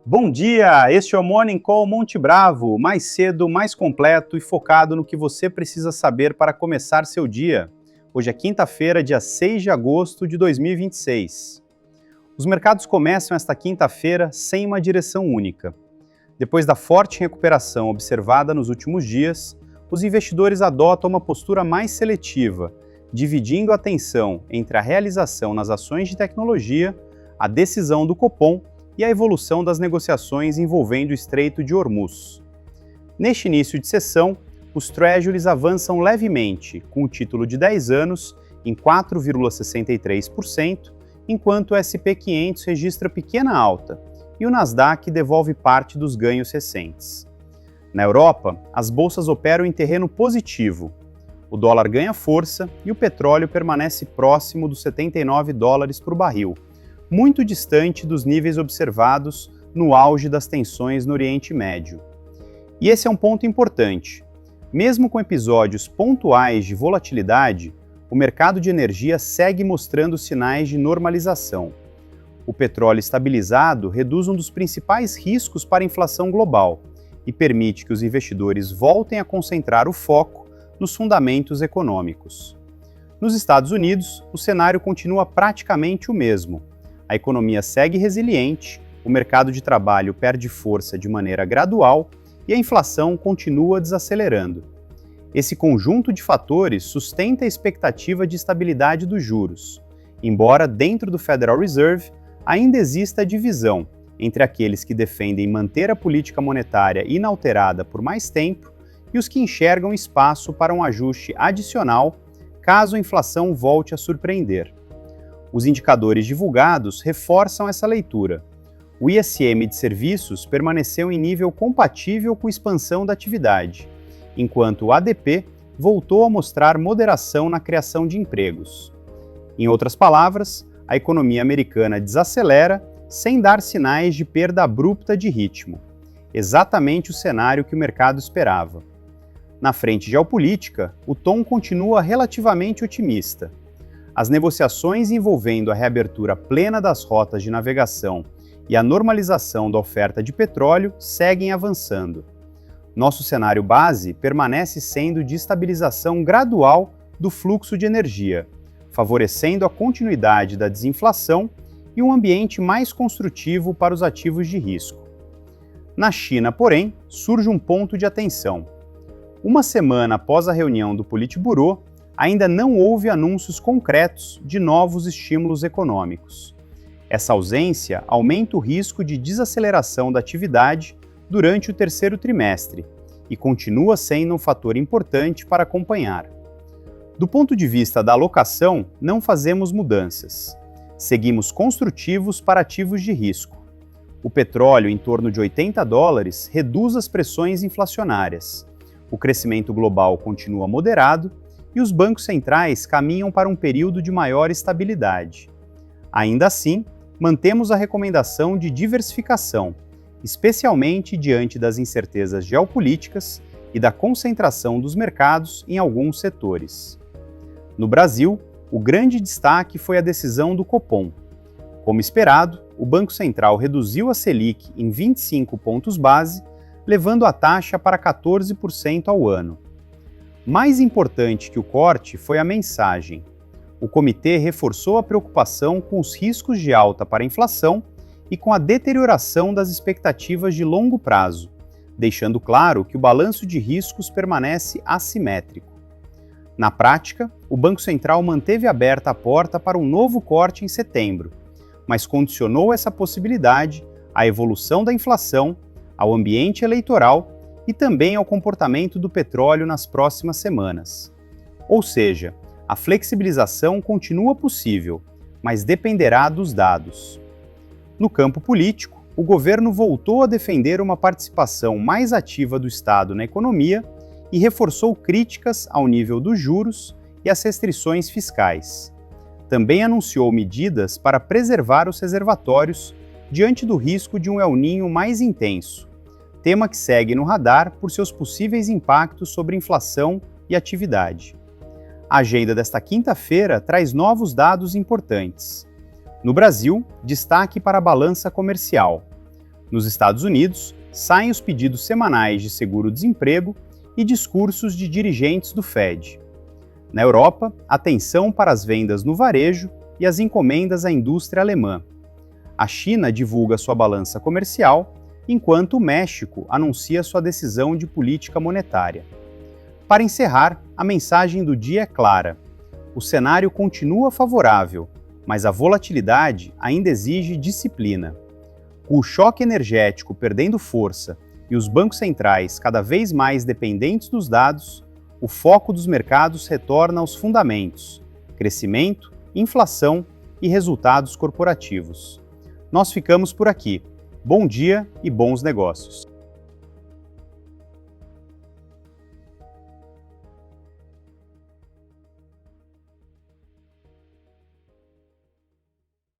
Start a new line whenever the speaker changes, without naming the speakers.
Bom dia, este é o Morning Call Monte Bravo, mais cedo, mais completo e focado no que você precisa saber para começar seu dia. Hoje é quinta-feira, dia 6 de agosto de 2026. Os mercados começam esta quinta-feira sem uma direção única. Depois da forte recuperação observada nos últimos dias, os investidores adotam uma postura mais seletiva, dividindo a atenção entre a realização nas ações de tecnologia, a decisão do Copom e a evolução das negociações envolvendo o Estreito de Hormuz. Neste início de sessão, os Treasuries avançam levemente, com o título de 10 anos em 4,63%, enquanto o S&P 500 registra pequena alta e o Nasdaq devolve parte dos ganhos recentes. Na Europa, as bolsas operam em terreno positivo. O dólar ganha força e o petróleo permanece próximo dos $79 por barril, muito distante dos níveis observados no auge das tensões no Oriente Médio. E esse é um ponto importante. Mesmo com episódios pontuais de volatilidade, o mercado de energia segue mostrando sinais de normalização. O petróleo estabilizado reduz um dos principais riscos para a inflação global e permite que os investidores voltem a concentrar o foco nos fundamentos econômicos. Nos Estados Unidos, o cenário continua praticamente o mesmo. A economia segue resiliente, o mercado de trabalho perde força de maneira gradual e a inflação continua desacelerando. Esse conjunto de fatores sustenta a expectativa de estabilidade dos juros, embora dentro do Federal Reserve ainda exista divisão entre aqueles que defendem manter a política monetária inalterada por mais tempo e os que enxergam espaço para um ajuste adicional caso a inflação volte a surpreender. Os indicadores divulgados reforçam essa leitura. O ISM de serviços permaneceu em nível compatível com a expansão da atividade, enquanto o ADP voltou a mostrar moderação na criação de empregos. Em outras palavras, a economia americana desacelera sem dar sinais de perda abrupta de ritmo, exatamente o cenário que o mercado esperava. Na frente geopolítica, o tom continua relativamente otimista. As negociações envolvendo a reabertura plena das rotas de navegação e a normalização da oferta de petróleo seguem avançando. Nosso cenário base permanece sendo de estabilização gradual do fluxo de energia, favorecendo a continuidade da desinflação e um ambiente mais construtivo para os ativos de risco. Na China, porém, surge um ponto de atenção. Uma semana após a reunião do Politburo, ainda não houve anúncios concretos de novos estímulos econômicos. Essa ausência aumenta o risco de desaceleração da atividade durante o terceiro trimestre e continua sendo um fator importante para acompanhar. Do ponto de vista da alocação, não fazemos mudanças. Seguimos construtivos para ativos de risco. O petróleo em torno de $80 reduz as pressões inflacionárias. O crescimento global continua moderado e os bancos centrais caminham para um período de maior estabilidade. Ainda assim, mantemos a recomendação de diversificação, especialmente diante das incertezas geopolíticas e da concentração dos mercados em alguns setores. No Brasil, o grande destaque foi a decisão do Copom. Como esperado, o Banco Central reduziu a Selic em 25 pontos base, levando a taxa para 14% ao ano. Mais importante que o corte foi a mensagem. O comitê reforçou a preocupação com os riscos de alta para a inflação e com a deterioração das expectativas de longo prazo, deixando claro que o balanço de riscos permanece assimétrico. Na prática, o Banco Central manteve aberta a porta para um novo corte em setembro, mas condicionou essa possibilidade à evolução da inflação, ao ambiente eleitoral e também ao comportamento do petróleo nas próximas semanas. Ou seja, a flexibilização continua possível, mas dependerá dos dados. No campo político, o governo voltou a defender uma participação mais ativa do Estado na economia e reforçou críticas ao nível dos juros e às restrições fiscais. Também anunciou medidas para preservar os reservatórios diante do risco de um El Niño mais intenso, tema que segue no radar por seus possíveis impactos sobre inflação e atividade. A agenda desta quinta-feira traz novos dados importantes. No Brasil, destaque para a balança comercial. Nos Estados Unidos, saem os pedidos semanais de seguro-desemprego e discursos de dirigentes do Fed. Na Europa, atenção para as vendas no varejo e as encomendas à indústria alemã. A China divulga sua balança comercial, enquanto o México anuncia sua decisão de política monetária. Para encerrar, a mensagem do dia é clara. O cenário continua favorável, mas a volatilidade ainda exige disciplina. Com o choque energético perdendo força e os bancos centrais cada vez mais dependentes dos dados, o foco dos mercados retorna aos fundamentos: crescimento, inflação e resultados corporativos. Nós ficamos por aqui. Bom dia e bons negócios!